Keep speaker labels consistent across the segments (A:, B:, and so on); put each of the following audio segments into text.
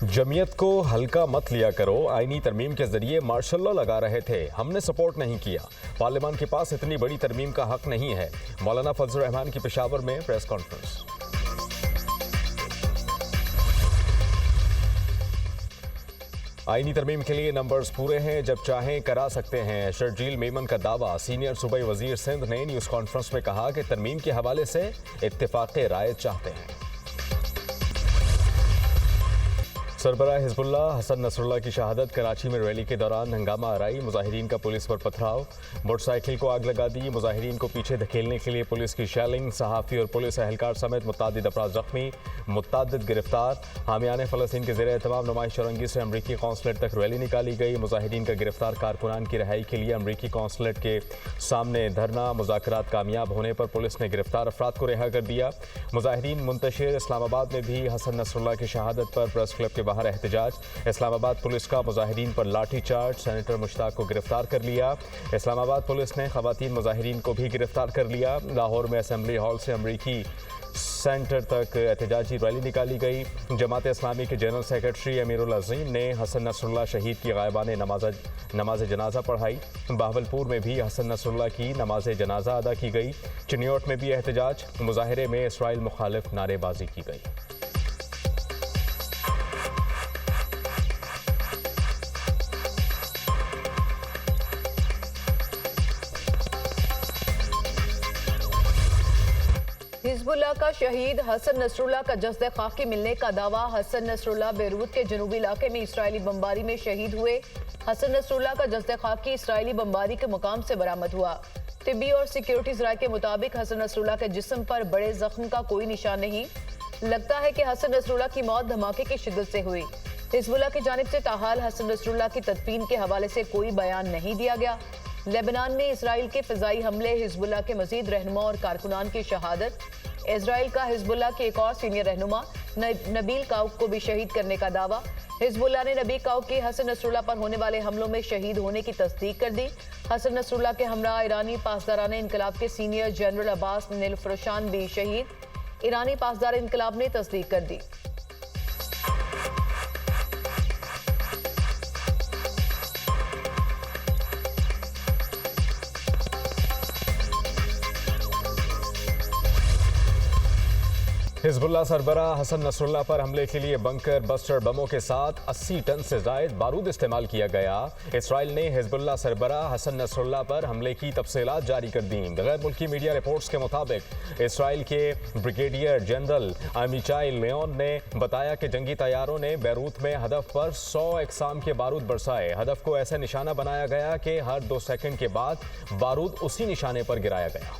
A: जमीयत को हल्का मत लिया करो। आईनी तरमीम के जरिए मार्शल लॉ लगा रहे थे, हमने सपोर्ट नहीं किया। पार्लियामान के पास इतनी बड़ी तरमीम का हक नहीं है। मौलाना फजल रहमान की पेशावर में प्रेस कॉन्फ्रेंस। आईनी तरमीम के लिए नंबर्स पूरे हैं, जब चाहें करा सकते हैं। शर्जील मेमन का दावा। सीनियर सूबाई वजीर सिंध ने न्यूज़ कॉन्फ्रेंस में कहा कि तरमीम के हवाले से इत्तेफाक राय चाहते हैं। सरबराह हिजबुल्लाह हसन नसरुल्लाह की शहादत। कराची में रैली के दौरान हंगामा आराई, मुजाहिरीन का पुलिस पर पथराव, मोटरसाइकिल को आग लगा दी। मुजाहिरीन को पीछे धकेलने के लिए पुलिस की शेलिंग। सहाफ़ी और पुलिस एहलकार समेत मुतअद्दिद अफराद जख्मी, मुतअद्दिद गिरफ्तार। हामियान फ़लस्तीन के ज़ेरे एहतमाम नुमाइश चौरंगी से अमरीकी कौंसलेट तक रैली निकाली गई। मुजाहिरीन का गिरफ्तार कारकुनान की रिहाई के लिए अमरीकी कौंसलेट के सामने धरना। मुज़ाकरात कामयाब होने पर पुलिस ने गिरफ्तार अफराद को रिहा कर दिया। मुजाहिरीन मुंतशिर। इस्लामाबाद में भी हसन नसरुल्लाह की शहादत पर प्रेस क्लब के बाहर एहतजाज। इस्लामाबाद पुलिस का मुजाहिरीन पर लाठी चार्ज। सेनेटर मुश्ताक को गिरफ्तार कर लिया। इस्लामाबाद पुलिस ने खवातीन मुजाहिरीन को भी गिरफ्तार कर लिया। लाहौर में असेंबली हॉल से अमरीकी सेंटर तक एहतजाजी रैली निकाली गई। जमात इस्लामी के जनरल सेक्रेटरी अमीरुल अज़ीम ने हसन नसरुल्लाह शहीद की गायबाने नमाज जनाजा पढ़ाई। बहावलपुर में भी हसन नसरुल्लाह की नमाज जनाजा अदा की गई। चिन्योट में भी एहतजाज। मुजाहिरे में इसराइल मुखालिफ नारेबाजी की गई।
B: हिजबुल्लाह का शहीद हसन नसरुल्लाह का जस्द खाकी मिलने का दावा। हसन नसरुल्लाह बेरूत के जनूबी इलाके में इसराइली बमबारी में शहीद हुए। हसन नसरुल्लाह का जस्द खाकी इसराइली बमबारी के मुकाम से बरामद हुआ। तिब्बी और सिक्योरिटी ज़राए के मुताबिक हसन नसरुल्लाह के जिस्म पर बड़े जख्म का कोई निशान नहीं। लगता है कि हसन नसरुल्लाह की मौत धमाके की शिद्दत से हुई। हिजबुल्लाह की जानिब से ताहाल हसन नसरुल्लाह की तदफीन के हवाले से कोई बयान नहीं दिया गया। लेबनान में इसराइल के फ़िज़ाई हमले, हिजबुल्लाह के मजीद रहनुमा और कारकुनान की शहादत। इसराइल का हिजबुल्लाह के एक और सीनियर रहनुमा नबील काउक को भी शहीद करने का दावा। हिजबुल्लाह ने नबी काउक की हसन नसरुल्लाह पर होने वाले हमलों में शहीद होने की तस्दीक कर दी। हसन नसरुल्लाह के हमरा ईरानी पासदारान इनकलाब के सीनियर जनरल अब्बास नीलफरोशान भी शहीद। ईरानी पासदार इनकलाब ने तस्दीक कर दी।
A: हिजबुल्लाह सरबराह हसन नसरुल्लाह पर हमले के लिए बंकर बस्टर बमों के साथ 80 टन से जायद बारूद इस्तेमाल किया गया। इसराइल ने हिजबुल्लाह सरबराह हसन नसरुल्लाह पर हमले की तफसीलात जारी कर दी। गैर मुल्की मीडिया रिपोर्ट्स के मुताबिक इसराइल के ब्रिगेडियर जनरल अमीचाई लियोन ने बताया कि जंगी तैयारों ने बैरूत में हदफ पर 100 अक़साम के बारूद बरसाए। हदफ को ऐसे निशाना बनाया गया कि हर 2 सेकंड के बाद बारूद उसी निशाने पर गिराया गया।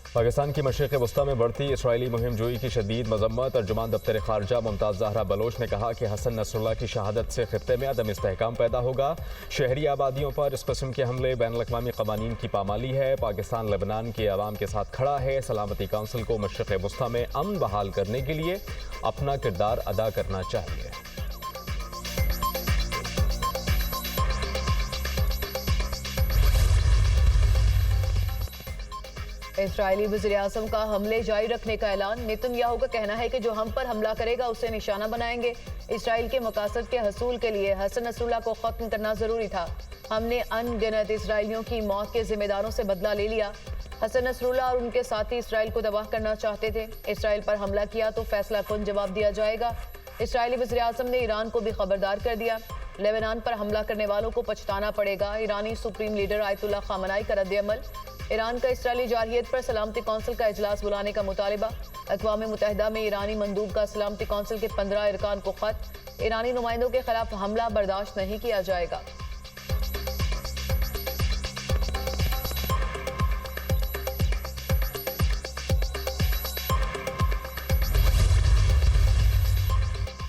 A: पाकिस्तान की मशरिक़ वस्ता में बढ़ती इसराइली मुहिम जोई की शदीद मजम्मत। तर्जुमान दफ्तर खारजा मुमताज़ ज़हरा बलोच ने कहा कि हसन नसरुल्लाह की शहादत से खित्ते में अदम इस्तेहकाम पैदा होगा। शहरी आबादियों पर इस किस्म के हमले बैनुल-अक़वामी क़वानीन की पामाली है। पाकिस्तान लेबनान के अवाम के साथ खड़ा है। सलामती काउंसिल को मशरिक़ वस्ता में अमन बहाल करने के लिए अपना किरदार अदा करना चाहिए।
B: इसराइली वज़ीर-ए-आज़म का हमले जारी रखने का ऐलान। नेतन्याहू का कहना है कि जो हम पर हमला करेगा उसे निशाना बनाएंगे। इसराइल के मकासद के हसूल के लिए हसन नसरुल्लाह को खत्म करना जरूरी था। हमने अनगिनत इसराइलियों की मौत के जिम्मेदारों से बदला ले लिया। हसन नसरुल्लाह और उनके साथी इसराइल को तबाह करना चाहते थे। इसराइल पर हमला किया तो फैसला कुन जवाब दिया जाएगा। इसराइली वज़ीर-ए-आज़म ने ईरान को भी खबरदार कर दिया। लेबनान पर हमला करने वालों को पछताना पड़ेगा। ईरानी सुप्रीम लीडर आयतुल्लाह खामनाई का रद्द-ए-अमल। ईरान का इसराइली जारहियत पर सलामती कौंसिल का इजलास बुलाने का मुतालिबा। अक़वाम मुत्तहिदा में ईरानी मंदूब का सलामती कौंसिल के 15 अरकान को खत। ईरानी नुमाइंदों के खिलाफ हमला बर्दाश्त नहीं किया जाएगा।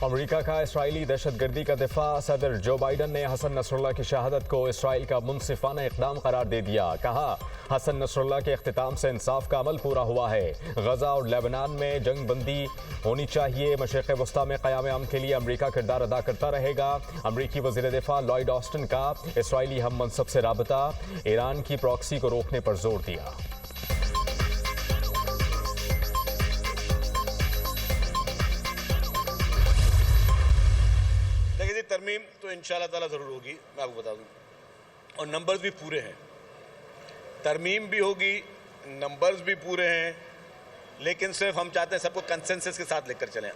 A: अमेरिका का इसराइली दहशतगर्दी का दिफा। सदर जो बाइडन ने हसन नसरुल्लाह की शहादत को इसराइल का मुनसिफाना इक़दाम करार दे दिया। कहा, हसन नसरुल्लाह के इख्तिताम से इंसाफ का अमल पूरा हुआ है। गजा और लेबनान में जंग बंदी होनी चाहिए। मशरिक़ वस्ता में क़याम अमन के लिए अमरीका किरदार अदा करता रहेगा। अमरीकी वज़ीर दिफा लॉयड ऑस्टिन का इसराइली हम मनसब से राबता। ईरान की प्रॉक्सी को रोकने पर जोर दिया।
C: तरमीम तो इंशाल्लाह ताला ज़रूर होगी, मैं आपको बता दूँ, और नंबर्स भी पूरे हैं। तरमीम भी होगी, नंबर्स भी पूरे हैं, लेकिन सिर्फ हम चाहते हैं सबको कंसेंसस के साथ लेकर चलें।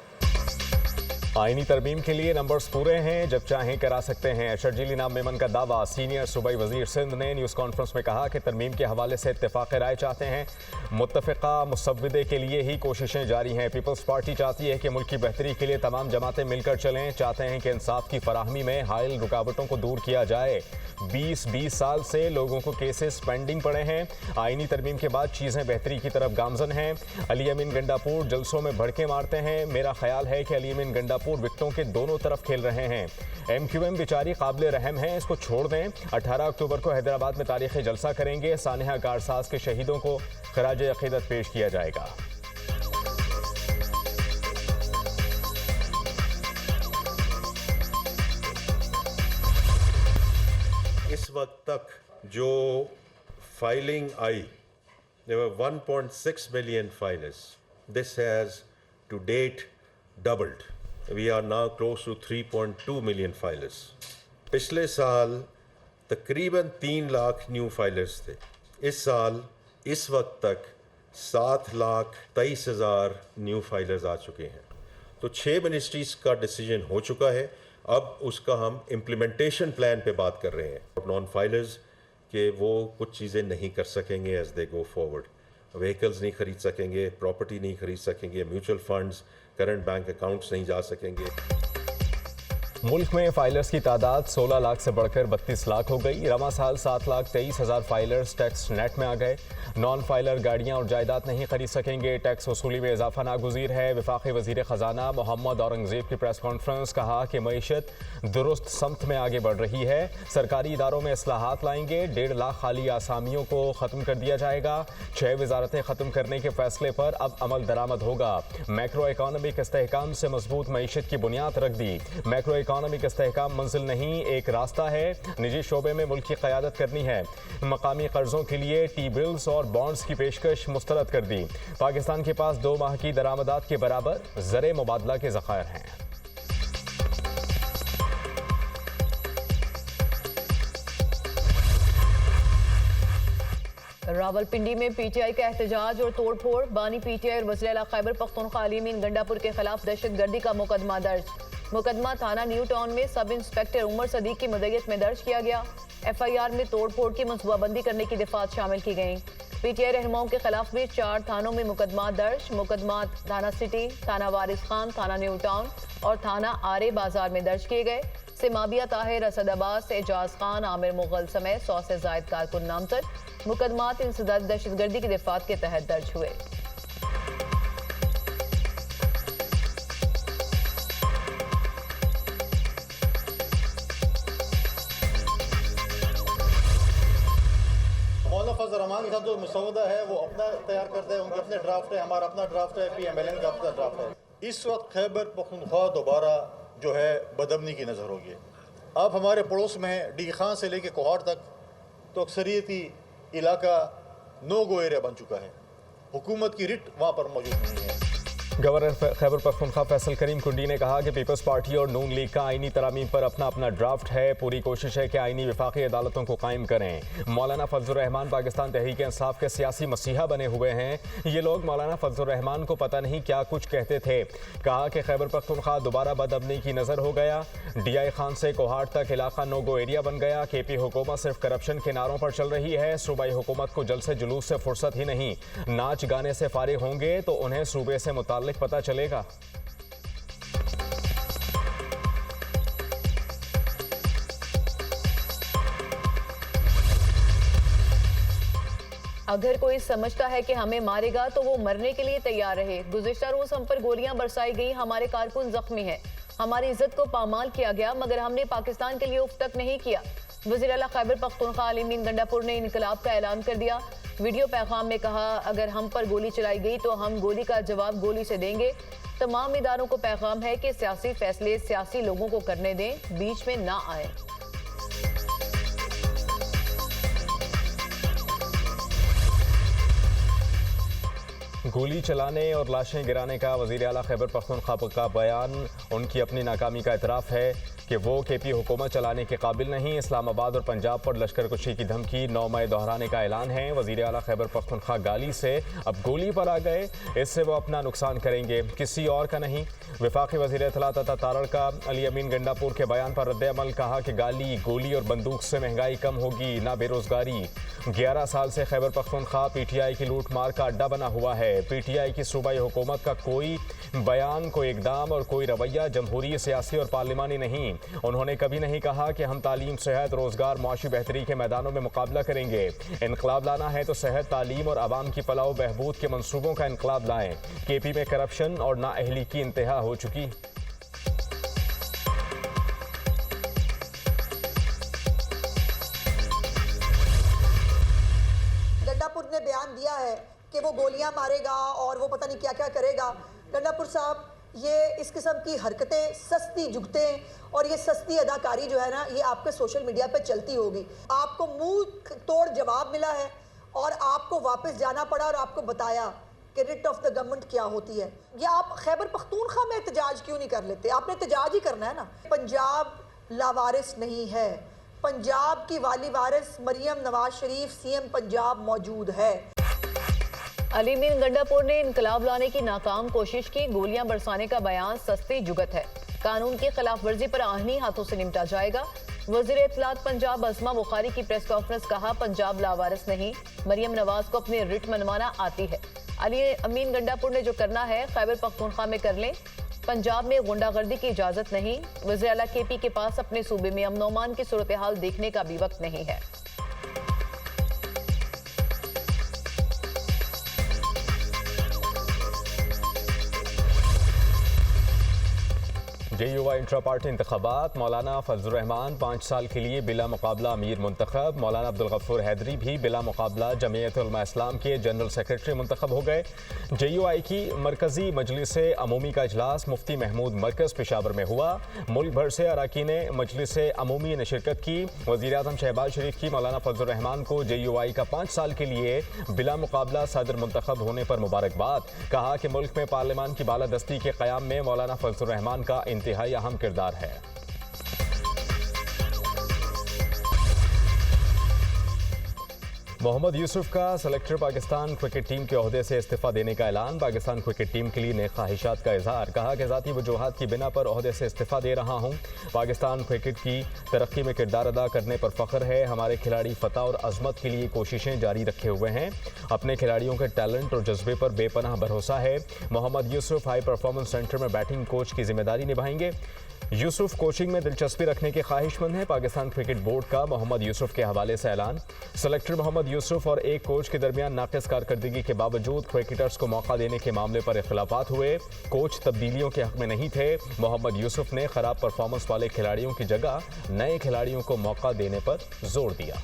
A: आईनी तरमीम के लिए नंबर्स पूरे हैं, जब चाहें करा सकते हैं। शर्जील इनाम मेमन का दावा। सीनियर सूबाई वजीर सिंध ने न्यूज़ कॉन्फ्रेंस में कहा कि तरमीम के हवाले से इत्तेफाक राय चाहते हैं। मुत्तफ़िका मुसव्विदे के लिए ही कोशिशें जारी हैं। पीपल्स पार्टी चाहती है कि मुल्क की बेहतरी के लिए तमाम जमातें मिलकर चलें। चाहते हैं कि इंसाफ की फराहमी में हायल रुकावटों को दूर किया जाए। 20 साल से लोगों को केसेस पेंडिंग पड़े हैं। आईनी तरमीम के बाद चीज़ें बेहतरी की तरफ गामजन हैं। अली अमीन गंडापुर जलसों में भड़के मारते हैं। मेरा ख्याल है कि अली अमीन गंडापुर विकेटों के दोनों तरफ खेल रहे हैं। MQM बेचारी काबिल रहम है, इसको छोड़ दें। 18 अक्टूबर को हैदराबाद में तारीखी जलसा करेंगे। सानिहा कारसाज के शहीदों को खराज अकीदत पेश किया जाएगा।
D: इस वक्त तक जो filing I, there were 1.6 million filers. This has to date doubled. We are now close to 3.2 million filers. पिछले साल तकरीबन 3 लाख न्यू फाइलर्स थे। इस साल इस वक्त तक 7,23,000 न्यू फाइलर्स आ चुके हैं। तो 6 मिनिस्ट्रीज़ का डिसीजन हो चुका है। अब उसका हम इम्प्लीमेंटेशन प्लान पे बात कर रहे हैं। नॉन फाइलर्स के वो कुछ चीज़ें नहीं कर सकेंगे as they go forward. Vehicles नहीं खरीद सकेंगे, प्रॉपर्टी नहीं खरीद सकेंगे, mutual funds, current bank accounts नहीं जा सकेंगे।
A: मुल्क में फाइलर्स की तादाद 16 लाख से बढ़कर 32 लाख हो गई। रवा साल 7,23,000 फाइलर्स टैक्स नेट में आ गए। नॉन फाइलर गाड़ियां और जायदाद नहीं खरीद सकेंगे। टैक्स वसूली में इजाफा नागुज़ीर है। वफाकी वज़ीर ख़जाना मोहम्मद औरंगज़ेब की प्रेस कॉन्फ्रेंस। कहा कि मईशत दुरुस्त समत में आगे बढ़ रही है। सरकारी इदारों में इस्लाहात लाएंगे। 1.5 लाख खाली आसामियों को ख़त्म कर दिया जाएगा। 6 वजारतें ख़त्म करने के फैसले पर अब अमल दरामद होगा। मैक्रो इकॉनमिक इस्तेहकाम से मजबूत मईशत की बुनियाद रख दी। मैक्रो इकॉनमिक इस्तेहकाम मंजिल नहीं, एक रास्ता है। निजी शोबे में मुल्क की क़यादत करनी है। मकामी कर्जों के लिए टी बिल्स और बॉन्ड्स की पेशकश मुस्तरद कर दी। पाकिस्तान के पास 2 माह की दरामदात के बराबर ज़र मुबादला के ज़खायर हैं।
B: रावलपिंडी में PTI का एहतजाज और तोड़फोड़। बानी PTI और वज़ीर आला खैबर पख्तूनख्वा अली अमीन गंडापुर के खिलाफ दहशतगर्दी का मुकदमा दर्ज। मुकदमा थाना न्यू टाउन में सब इंस्पेक्टर उमर सदीक की मदयत में दर्ज किया गया। FIR में तोड़फोड़ की मनसूबाबंदी करने की दफात शामिल की गई। PTI रहनुमाओं के खिलाफ भी 4 थानों में मुकदमा दर्ज। मुकदमा थाना सिटी, थाना वारिस खान, थाना न्यू टाउन और थाना आरे बाजार में दर्ज किए गए। सिमाबिया ताहिर, असद अब्बास, एजाज खान, आमिर मुगल समेत 100 से जायद कारकुन नामजद। मुकदमात इंसदाद दहशतगर्दी की दफात के तहत दर्ज हुए।
E: रहमान के साथ जो मसौदा है वो अपना तैयार करते हैं, उनके अपने ड्राफ्ट है, हमारा अपना ड्राफ्ट है, PMLN का अपना ड्राफ्ट है। इस वक्त खैबर पख्तूनख्वा दोबारा जो है बदअमनी की नज़र होगी। अब हमारे पड़ोस में डी खान से लेके कोहाड़ तक तो अक्सरियती इलाका नो गो एरिया बन चुका है। हुकूमत की रिट वहाँ पर मौजूद नहीं है।
A: गवर्नर खैबर पख्तूनख्वा फैसल करीम कुंडी ने कहा कि पीपल्स पार्टी और नून लीग का आईनी तरामीम पर अपना अपना ड्राफ्ट है। पूरी कोशिश है कि आईनी वफाकी अदालतों को कायम करें। मौलाना फजलुर रहमान पाकिस्तान तहरीक इंसाफ के सियासी मसीहा बने हुए हैं। ये लोग मौलाना फजलुर रहमान को पता नहीं क्या कुछ कहते थे। कहा कि खैबर पख्तूनख्वा दोबारा बदअमनी की नज़र हो गया। DI खान से कोहाड़ तक इलाका नो गो एरिया बन गया। KP हुकूमत सिर्फ करप्शन के नारों पर चल रही है। सूबाई हुकूमत को जलसे जुलूस से फुर्सत ही नहीं। नाच गाने से फारिग होंगे तो उन्हें सूबे से मुताल्लिक पता चलेगा।
B: अगर कोई समझता है कि हमें मारेगा तो वो मरने के लिए तैयार रहे। गुज़िश्ता रोज हम पर गोलियां बरसाई गई, हमारे कारकुन जख्मी हैं, हमारी इज्जत को पामाल किया गया, मगर हमने पाकिस्तान के लिए उफ तक नहीं किया। वज़ीर आला खैबर पख्तूनख्वा अली अमीन गंडापुर ने इनकलाब का ऐलान कर दिया। वीडियो पैगाम में कहा, अगर हम पर गोली चलाई गई तो हम गोली का जवाब गोली से देंगे। तमाम इदारों को पैगाम है कि सियासी फैसले सियासी लोगों को करने दें, बीच में ना आए। गोली चलाने और लाशें गिराने का वज़ीर आला खैबर पख्तूनख्वा का बयान।
A: उनकी अपनी नाकामी का इतराफ़ है कि वो केपी हुकूमत चलाने के काबिल नहीं। इस्लामाबाद और पंजाब पर लश्कर कुशी की धमकी 9 मई दोहराने का ऐलान है। वज़ीर आला खैबर पख्तूनख्वा गाली से अब गोली पर आ गए, इससे वो अपना नुकसान करेंगे, किसी और का नहीं। वफाकी वज़ीर इत्तलात अता तारड़ का अली अमीन गंडापुर के बयान पर रद्द-ए-अमल, कहा कि गाली, गोली और बंदूक से महंगाई कम होगी, ना बेरोजगारी। 11 साल से खैबर पख्तूनख्वा पीटीआई की लूट मार का अड्डा बना हुआ है। पीटीआई की सूबाई हुकूमत का कोई बयान, कोई इकदाम और कोई रवैया जमहूरी, सियासी और पार्लिमानी नहीं। उन्होंने कभी नहीं कहा कि हम तालीम, सेहत, रोजगार, मुआशी बेहतरी के मैदानों में मुकाबला करेंगे। इनकलाब लाना है तो सेहत, तालीम और आवाम की फलाह व बहबूद के मंसूबों का इनकलाब लाएं। केपी में करप्शन और नाअहली की इंतहा हो चुकी।
F: गंडापुर ने बयान दिया है कि वो गोलियां मारेगा और वो पता नहीं क्या क्या करेगा। गंडापुर साहब, ये इस किस्म की हरकतें, सस्ती जुगतें और ये सस्ती अदाकारी जो है ना, ये आपके सोशल मीडिया पे चलती होगी। आपको मुंह तोड़ जवाब मिला है और आपको वापस जाना पड़ा और आपको बताया कि रिट ऑफ द गवर्नमेंट क्या होती है। या आप खैबर पख्तूनख्वा में एहतजाज क्यों नहीं कर लेते? आपने एहतजाज ही करना है ना। पंजाब लावारिस नहीं है, पंजाब की वाली वारिस मरियम नवाज शरीफ सीएम पंजाब मौजूद है।
B: अली अमीन गंडापुर ने इनकलाब लाने की नाकाम कोशिश की, गोलियां बरसाने का बयान सस्ती जुगत है, कानून की खिलाफ वर्जी पर आहनी हाथों से निपटा जाएगा। वज़ीर इत्तलात पंजाब अज़मा बुखारी की प्रेस कॉन्फ्रेंस, कहा पंजाब लावारिस नहीं, मरियम नवाज को अपनी रिट मनवाना आती है। अली अमीन गंडापुर ने जो करना है खैबर पख्तूनख्वा में कर लें, पंजाब में गुंडागर्दी की इजाजत नहीं। वज़ीर आला केपी के पास अपने सूबे में अमन अमान की सूरत हाल देखने का भी वक्त नहीं है।
A: JUI इंट्रा पार्टी इंतखाबात, मौलाना फजलुर रहमान 5 साल के लिए बिला मुकाबला अमीर मुंतखब। मौलाना अब्दुल गफ्फूर हैदरी भी बिला मुकाबला जमीयत उलमा इस्लाम के जनरल सेक्रेटरी मुंतखब हो गए। JUI की मरकजी मजलिस अमूमी का इजलास मुफ्ती महमूद मरकज़ पेशावर में हुआ। मुल्क भर से अरकान मजलिस अमूमी ने शिरकत की। वज़ीर आज़म शहबाज शरीफ की मौलाना फजलुर रहमान को JUI का 5 साल के लिए बिला मुकाबला सदर मुंतखब होने पर मुबारकबाद। कहा कि मुल्क में पार्लियामान की बालादस्ती के क़याम में मौलाना फजलुर रहमान का इंतहाई अहम किरदार है। मोहम्मद यूसुफ का सेलेक्टर पाकिस्तान क्रिकेट टीम के ओहदे से इस्तीफा देने का ऐलान। पाकिस्तान क्रिकेट टीम के लिए नए ख्वाहिशात का इजहार। कहा कि ज़ाती वजूहात की बिना पर ओहदे से इस्तीफा दे रहा हूँ। पाकिस्तान क्रिकेट की तरक्की में किरदार अदा करने पर फ़ख्र है। हमारे खिलाड़ी फतह और अजमत के लिए कोशिशें जारी रखे हुए हैं। अपने खिलाड़ियों के टैलेंट और जज्बे पर बेपनाह भरोसा है। Mohammad Yusuf high performance centre में बैटिंग कोच की जिम्मेदारी निभाएंगे। यूसुफ कोचिंग में दिलचस्पी रखने के ख्वाहिशमंद है। पाकिस्तान क्रिकेट बोर्ड का मोहम्मद यूसुफ के हवाले से ऐलान। सेलेक्टर मोहम्मद यूसुफ और एक कोच के दरमियान नाक़िस कारकर्दगी के बावजूद क्रिकेटर्स को मौका देने के मामले पर इख्तिलाफात हुए। कोच तब्दीलियों के हक में नहीं थे। मोहम्मद यूसुफ ने खराब परफॉर्मेंस वाले खिलाड़ियों की जगह नए खिलाड़ियों को मौका देने पर जोर दिया।